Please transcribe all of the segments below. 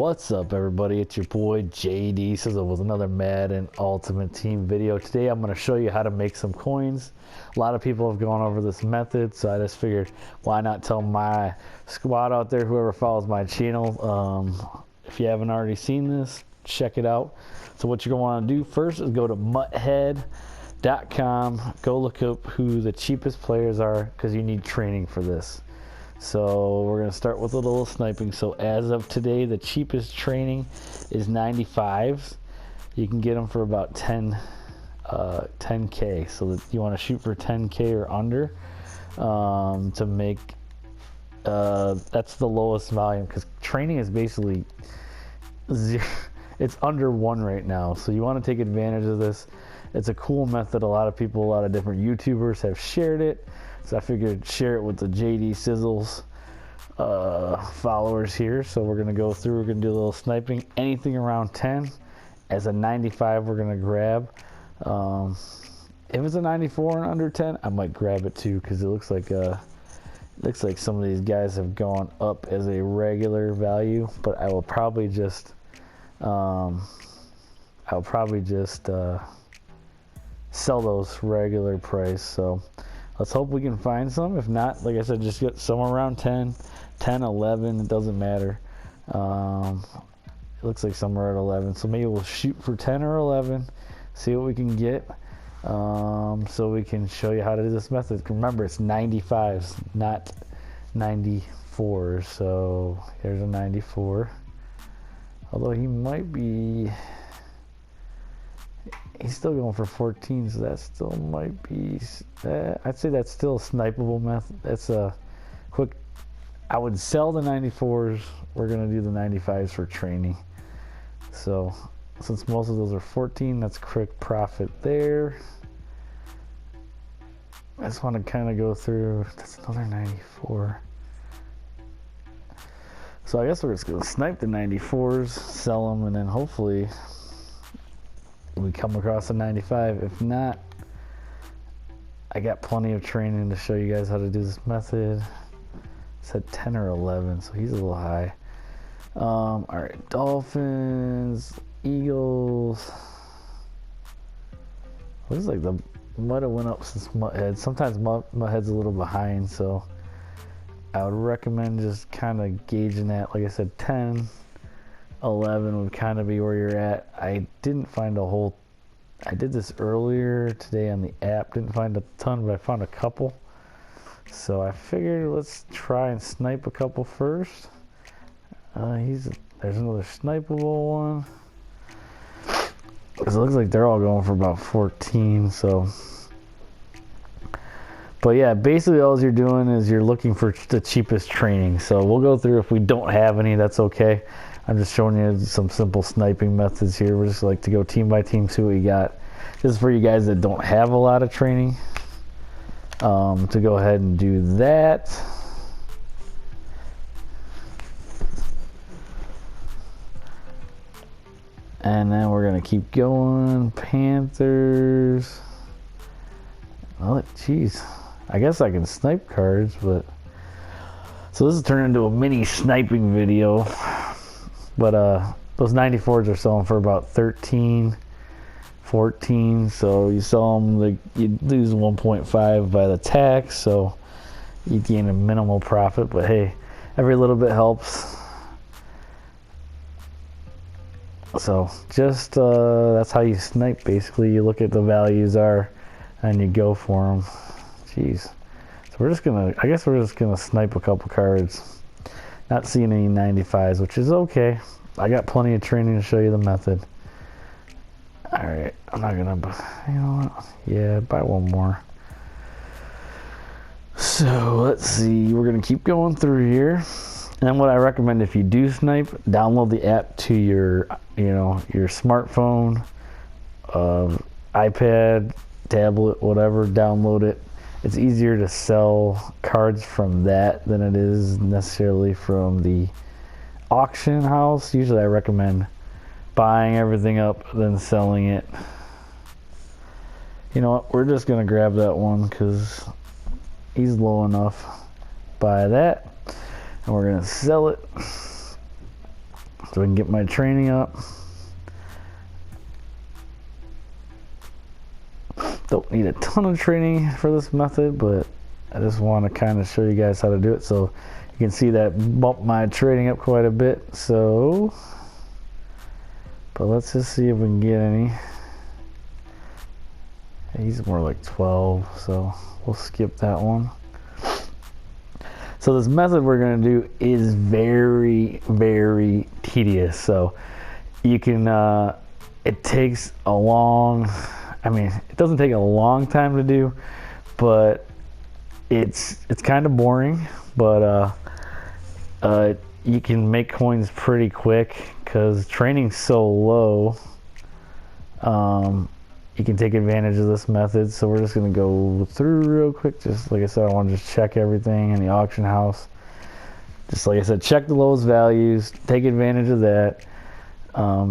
What's up, everybody? It's your boy JD Sizzle with another Madden Ultimate Team video. Today I'm going to show you how to make some coins. A lot of people have gone over this method, so I just figured why not tell my squad out there, whoever follows my channel. If you haven't already seen this, check it out. So what you're going to want to do first is go to muthead.com. Go look up who the cheapest players are, because you need training for this. So we're going to start with a little sniping. So as of today, the cheapest training is 95s. You can get them for about 10K. So that you want to shoot for 10K or under to make, that's the lowest volume, because training is basically zero. It's under 1 right now. So you want to take advantage of this. It's a cool method. A lot of people, a lot of different YouTubers have shared it. So I figured share it with the JD Sizzles followers here. So we're going to go through, we're going to do a little sniping. Anything around 10. As a 95, we're going to grab. If it's a 94 and under 10, I might grab it too, because it looks like some of these guys have gone up as a regular value. But I will probably just sell those regular price. So let's hope we can find some. If not, like I said, just get somewhere around 10, 11, it doesn't matter. It looks like somewhere at 11. So maybe we'll shoot for 10 or 11, see what we can get, so we can show you how to do this method. Remember, it's 95s, not 94s. So here's a 94. Although he might be... He's still going for 14, so that still might be... I'd say that's still a snipeable method. That's a quick... I would sell the 94s. We're going to do the 95s for training. So, since most of those are 14, that's quick profit there. I just want to kind of go through... That's another 94. So I guess we're just going to snipe the 94s, sell them, and then hopefully we come across a 95. If not, I got plenty of training to show you guys how to do this method. It's at 10 or 11, so he's a little high. All right, Dolphins, Eagles. Looks like the might have went up since Muthead. Sometimes Muthead's a little behind, so I would recommend just kind of gauging that. Like I said, 10, 11 would kind of be where you're at. I didn't find a whole... I did this earlier today on the app. Didn't find a ton, but I found a couple. So I figured let's try and snipe a couple first. There's another snipeable one. Because it looks like they're all going for about 14. So... But yeah, basically all you're doing is you're looking for the cheapest training. So we'll go through. If we don't have any, that's okay. I'm just showing you some simple sniping methods here. We just like to go team by team, see what we got. This is for you guys that don't have a lot of training, to go ahead and do that. And then we're going to keep going. Panthers. Oh, geez. I guess I can snipe cards, but... So this is turning into a mini sniping video. But those 94s are selling for about 13, 14. So you sell them, like, you lose 1.5 by the tax, so you gain a minimal profit. But hey, every little bit helps. So just that's how you snipe. Basically, you look at the values are, and you go for them. Jeez. So we're just gonna, I guess we're just gonna snipe a couple cards. Not seeing any 95s, which is okay. I got plenty of training to show you the method. Alright, I'm not gonna, you know what? Yeah, buy one more. So let's see, we're gonna keep going through here. And then what I recommend, if you do snipe, download the app to your, your smartphone, iPad, tablet, whatever. Download it. It's easier to sell cards from that than it is necessarily from the auction house. Usually I recommend buying everything up, then selling it. You know what? We're just going to grab that one because he's low enough. Buy that. And we're going to sell it. so I can get my training up. Don't need a ton of training for this method, but I just want to kind of show you guys how to do it. So you can see that bumped my training up quite a bit. So, but let's just see if we can get any. He's more like 12, so we'll skip that one. So this method we're going to do is very, very tedious. So you can, it takes a long, I mean, it doesn't take a long time to do, but it's kind of boring. But you can make coins pretty quick because training's so low. You can take advantage of this method. So we're just going to go through real quick. Just like I said, I want to just check everything in the auction house. Just like I said, check the lowest values, take advantage of that.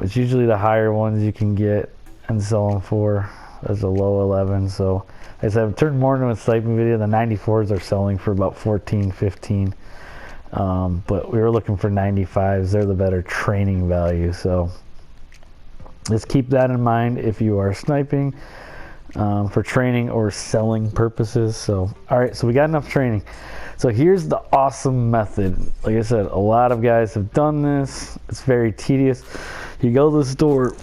It's usually the higher ones you can get and sell them for. There's a low 11. So like I said, I've turned more into a sniping video. The 94s are selling for about 14, 15. But we were looking for 95s. They're the better training value. So just keep that in mind if you are sniping for training or selling purposes. So, all right, so we got enough training. So here's the awesome method. Like I said, a lot of guys have done this. It's very tedious. You go to the store.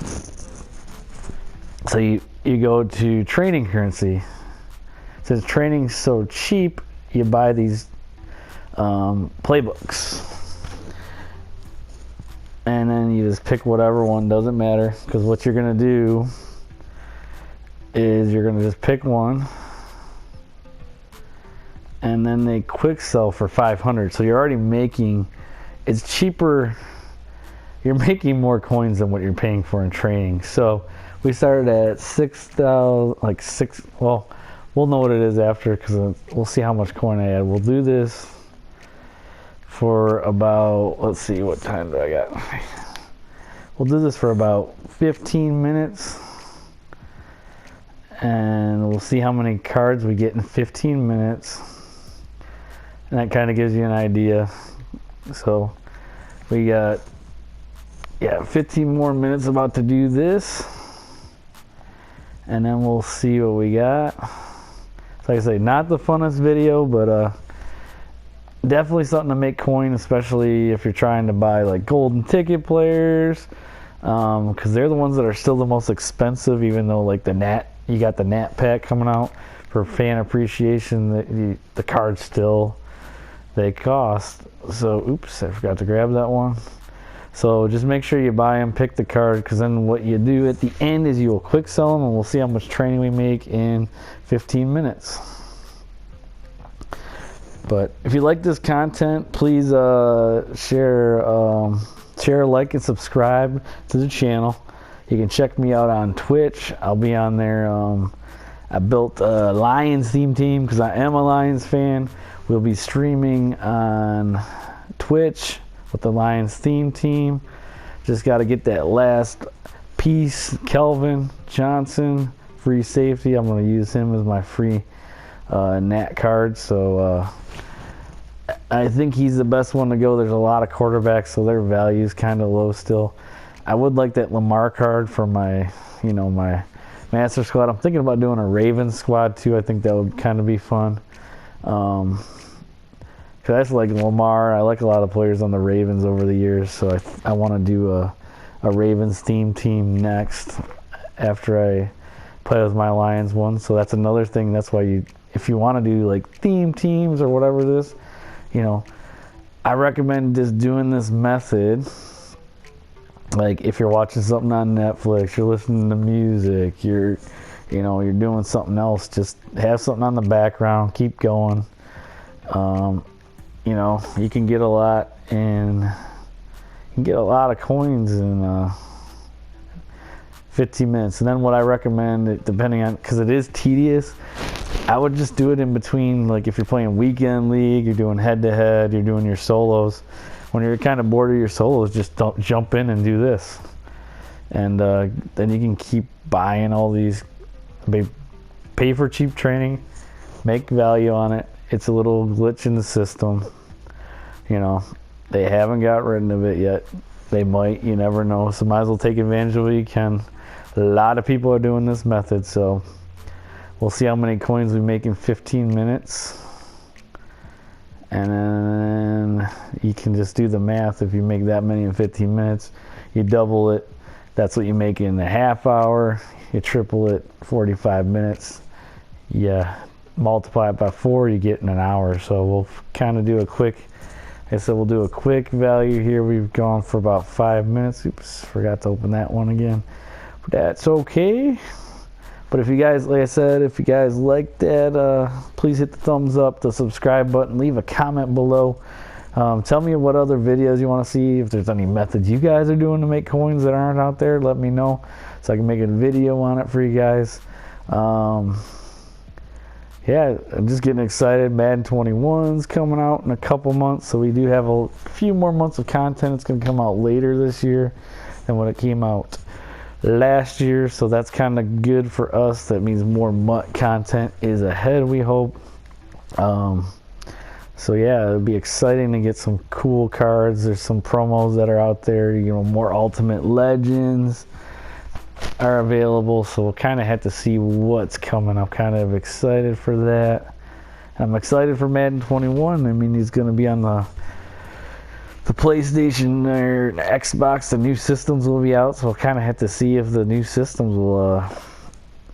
So you go to training currency. Since training's so cheap, you buy these playbooks. And then you just pick whatever one, doesn't matter, because what you're going to do is you're going to just pick one, and then they quick sell for 500. So you're already making, it's cheaper, you're making more coins than what you're paying for in training. So we started at 6,000, like 6, well, we'll know what it is after because we'll see how much coin I add. We'll do this for about, let's see, what time do I got? We'll do this for about 15 minutes, and we'll see how many cards we get in 15 minutes, and that kind of gives you an idea. So we got, 15 more minutes about to do this, and then we'll see what we got. So like I say, not the funnest video, but definitely something to make coin, especially if you're trying to buy like golden ticket players, because they're the ones that are still the most expensive, even though like you got the Nat pack coming out for fan appreciation. The cards still, they cost. So oops, I forgot to grab that one. So just make sure you buy them, pick the card, because then what you do at the end is you will quick sell them, and we'll see how much training we make in 15 minutes. But if you like this content, please share, like, and subscribe to the channel. You can check me out on Twitch. I'll be on there. I built a Lions theme team because I am a Lions fan. We'll be streaming on Twitch with the Lions theme team. Just got to get that last piece. Kelvin Johnson, free safety. I'm going to use him as my free Nat card. So I think he's the best one to go. There's a lot of quarterbacks, so their value is kind of low still. I would like that Lamar card for my, my master squad. I'm thinking about doing a Ravens squad too. I think that would kind of be fun. Cause I just like Lamar. I like a lot of players on the Ravens over the years, so I want to do a Ravens theme team next after I play with my Lions one. So that's another thing. That's why if you want to do like theme teams or whatever it is, I recommend just doing this method. Like if you're watching something on Netflix, you're listening to music, you're doing something else, just have something on the background, keep going. You can get a lot of coins in 15 minutes. And then what I recommend, depending on, because it is tedious, I would just do it in between, like if you're playing weekend league, you're doing head-to-head, you're doing your solos. When you're kind of bored of your solos, just don't jump in and do this. And then you can keep buying all these, pay for cheap training, make value on it. It's a little glitch in the system. They haven't got rid of it yet. They might, you never know. So might as well take advantage of what you can. A lot of people are doing this method, so we'll see how many coins we make in 15 minutes. And then you can just do the math. If you make that many in 15 minutes, you double it. That's what you make in a half hour. You triple it, 45 minutes. Yeah, multiply it by 4, you get in an hour. So we'll kind of do a quick, like I said, we'll do a quick value here. We've gone for about 5 minutes. Oops, forgot to open that one again. But that's okay. But if you guys, like I said, if you guys like that, please hit the thumbs up, the subscribe button, leave a comment below. Tell me what other videos you want to see. If there's any methods you guys are doing to make coins that aren't out there, let me know so I can make a video on it for you guys. Yeah, I'm just getting excited. Madden 21's coming out in a couple months, so we do have a few more months of content. It's going to come out later this year than when it came out last year, so that's kind of good for us. That means more MUT content is ahead, we hope. So yeah, it'll be exciting to get some cool cards. There's some promos that are out there, you know, more Ultimate Legends are available, so we'll kind of have to see what's coming. I'm kind of excited for that. I'm excited for Madden 21. I mean, he's going to be on the PlayStation or Xbox. The new systems will be out, so we'll kind of have to see if the new systems will,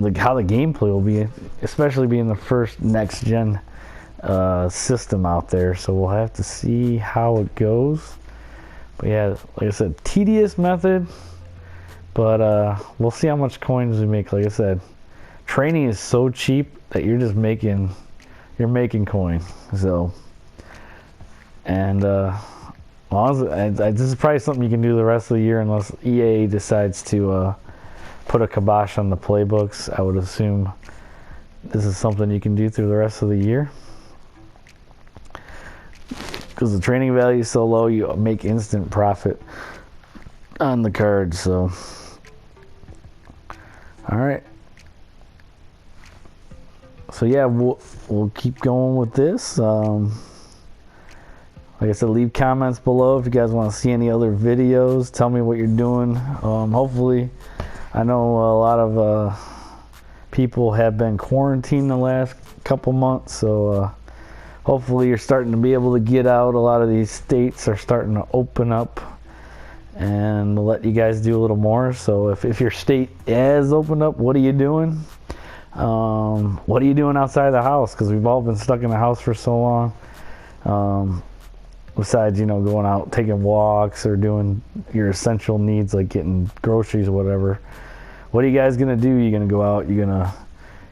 like how the gameplay will be, especially being the first next gen system out there. So we'll have to see how it goes. But yeah, like I said, tedious method, but we'll see how much coins we make. Like I said, training is so cheap that you're just making coin. So, and this is probably something you can do the rest of the year unless EA decides to put a kibosh on the playbooks. I would assume this is something you can do through the rest of the year. Because the training value is so low, you make instant profit on the cards. So, alright. So yeah, we'll keep going with this. Like I said, leave comments below if you guys want to see any other videos. Tell me what you're doing. Hopefully, I know a lot of people have been quarantined the last couple months, so hopefully you're starting to be able to get out. A lot of these states are starting to open up and let you guys do a little more. So if your state has opened up, what are you doing? What are you doing outside the house? Because we've all been stuck in the house for so long. Besides, you know, going out, taking walks, or doing your essential needs like getting groceries or whatever. What are you guys going to do? You're going to go out, you're going to,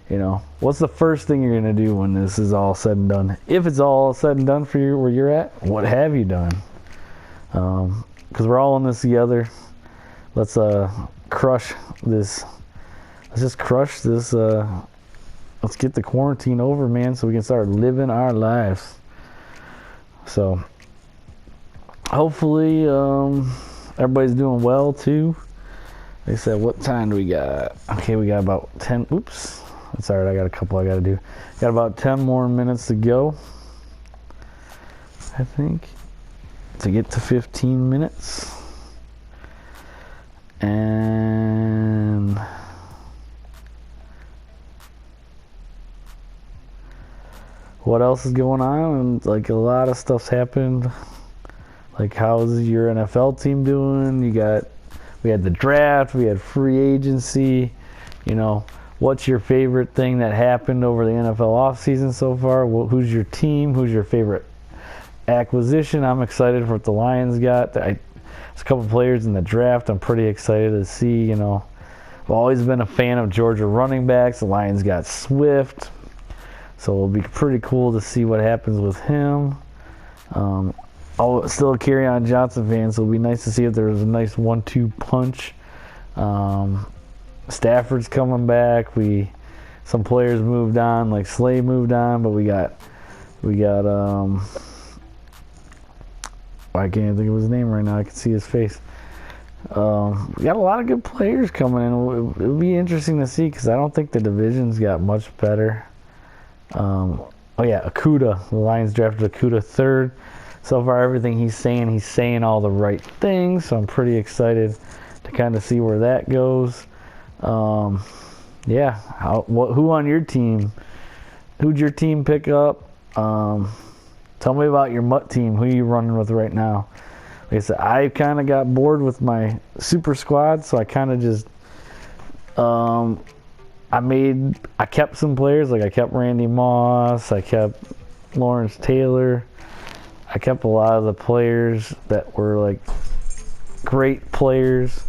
you know, what's the first thing you're going to do when this is all said and done? If it's all said and done for you where you're at, what have you done? Because we're all in this together. Let's crush this. Let's just crush this. Let's get the quarantine over, man, so we can start living our lives. So hopefully everybody's doing well too. They said, what time do we got? Okay, we got about 10. Oops, that's all right. I got a couple I got to do. Got about 10 more minutes to go, I think, to get to 15 minutes. And what else is going on? And like a lot of stuff's happened. Like, how's your NFL team doing? We had the draft, we had free agency. You know, what's your favorite thing that happened over the NFL offseason so far? Who's your team? Who's your favorite acquisition? I'm excited for what the Lions got. There's a couple players in the draft I'm pretty excited to see. You know, I've always been a fan of Georgia running backs. The Lions got Swift, so it'll be pretty cool to see what happens with him. Still a Kerryon Johnson fan, so it'll be nice to see if there's a nice 1-2 punch. Stafford's coming back. Some players moved on, like Slay moved on, but we got I can't think of his name right now. I can see his face. We got a lot of good players coming in. It'll be interesting to see because I don't think the division's got much better. Oh yeah, Okuda. The Lions drafted Okuda 3rd. so far everything he's saying all the right things. So I'm pretty excited to kind of see where that goes. Yeah, who on your team? Who'd your team pick up? Tell me about your MUT team. Who are you running with right now? Like I said, I kind of got bored with my super squad, so I kind of just I kept some players. Like I kept Randy Moss, I kept Lawrence Taylor, I kept a lot of the players that were like great players,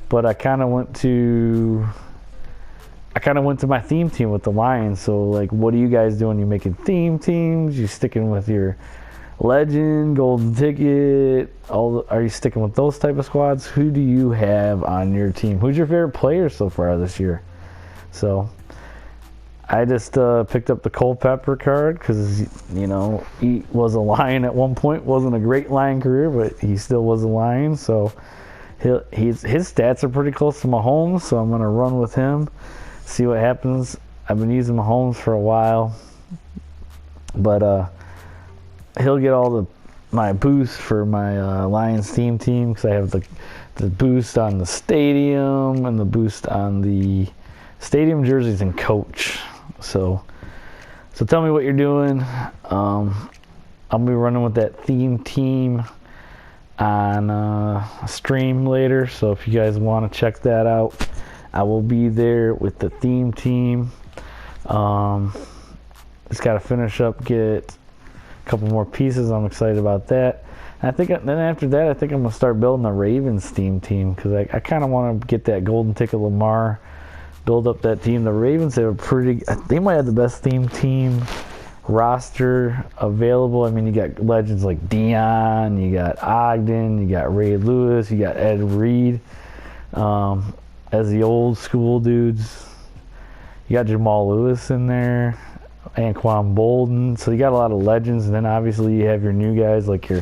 but I kind of went to my theme team with the Lions. So like, what are you guys doing? You making theme teams? You sticking with your legend, golden ticket? Are you sticking with those type of squads? Who do you have on your team? Who's your favorite player so far this year? So I just picked up the Culpepper card because, you know, he was a Lion at one point. Wasn't a great Lion career, but he still was a Lion. So his stats are pretty close to Mahomes, so I'm going to run with him, see what happens. I've been using Mahomes for a while, but he'll get all my boost for my Lions team because I have the boost on the stadium and the boost on the stadium jerseys and coach. So tell me what you're doing. I'll be running with that theme team on a stream later. So if you guys want to check that out, I will be there with the theme team. Just got to finish up, get a couple more pieces. I'm excited about that. And I think then after that, I think I'm gonna start building a Ravens theme team because I kind of want to get that golden ticket Lamar. Build up that team. The Ravens they might have the best team roster available. I mean, you got legends like Dion, you got Ogden, you got Ray Lewis, you got Ed Reed as the old school dudes. You got Jamal Lewis in there, Anquan Bolden. So you got a lot of legends, and then obviously you have your new guys like your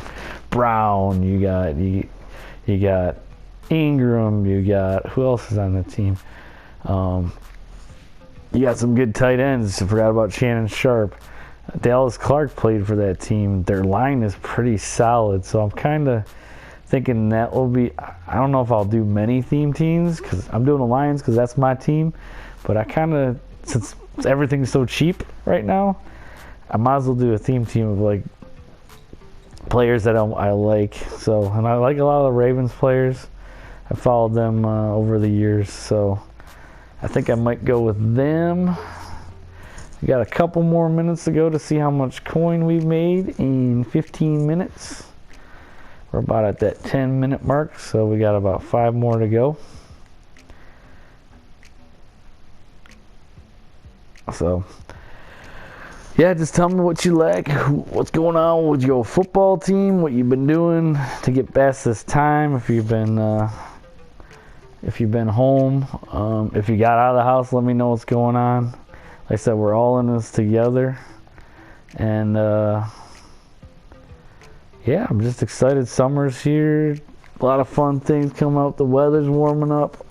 Brown. You got Ingram. You got who else is on the team? You got some good tight ends. I forgot about Shannon Sharp. Dallas Clark played for that team. Their line is pretty solid, so I'm kind of thinking that will be. I don't know if I'll do many theme teams because I'm doing the Lions because that's my team. But I kind of, since everything's so cheap right now, I might as well do a theme team of like players that I like. So, and I like a lot of the Ravens players. I followed them over the years, so I think I might go with them. We got a couple more minutes to go to see how much coin we've made in 15 minutes. We're about at that 10-minute mark, so we got about 5 more to go. So, yeah, just tell me what you like, what's going on with your football team, what you've been doing to get past this time. If you've been home, if you got out of the house, let me know what's going on. Like I said, we're all in this together, and yeah, I'm just excited. Summer's here, a lot of fun things coming up. The weather's warming up.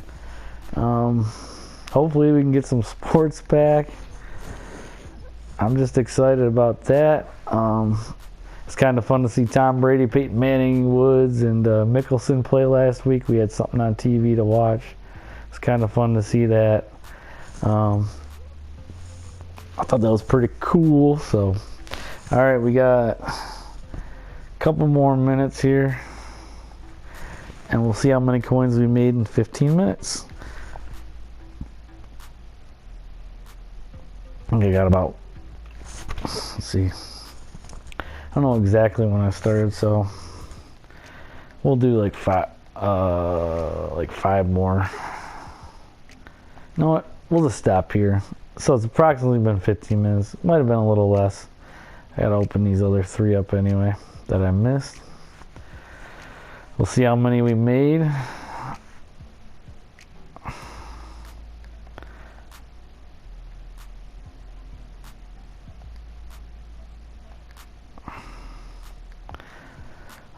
Hopefully we can get some sports back. I'm just excited about that. It's kind of fun to see Tom Brady, Peyton Manning, Woods, and Mickelson play last week. We had something on TV to watch. It's kind of fun to see that. I thought that was pretty cool. So, all right, we got a couple more minutes here, and we'll see how many coins we made in 15 minutes. Okay, got about, let's see, I don't know exactly when I started, so we'll do like five more. You know what? We'll just stop here. So it's approximately been 15 minutes. Might have been a little less. I gotta open these other 3 up anyway that I missed. We'll see how many we made.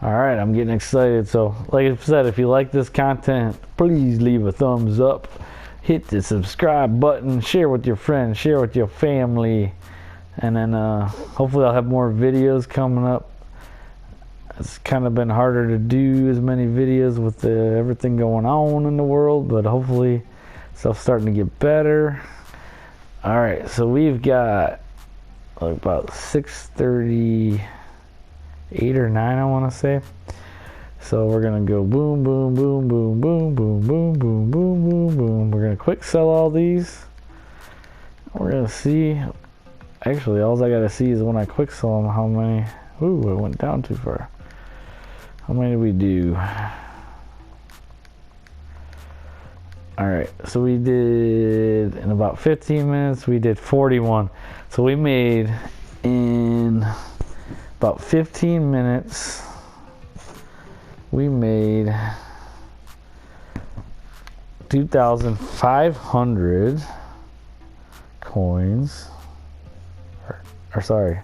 Alright, I'm getting excited. So, like I said, if you like this content, please leave a thumbs up. Hit the subscribe button. Share with your friends. Share with your family. And then hopefully I'll have more videos coming up. it's kind of been harder to do as many videos with everything going on in the world, but hopefully stuff's starting to get better. All right, so we've got like about 6:38 or 9, I want to say. So we're gonna go boom, boom, boom, boom, boom, boom, boom, boom, boom, boom, boom. We're gonna quick sell all these. We're gonna see. Actually, all I gotta see is when I quick sell them, how many. Ooh, it went down too far. How many did we do? All right, so we did in about 15 minutes. We did 41. So we made in about 15 minutes. We made 2,500 coins. Or sorry,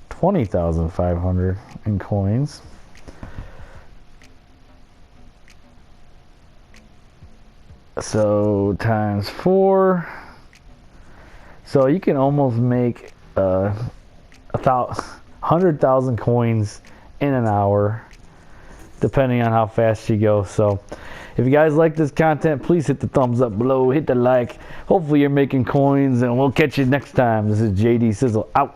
20,500 in coins. So times 4. So you can almost make 100,000 coins in an hour, depending on how fast you go. So if you guys like this content, please hit the thumbs up below, hit the like. Hopefully you're making coins, and we'll catch you next time. This is JD Sizzle out.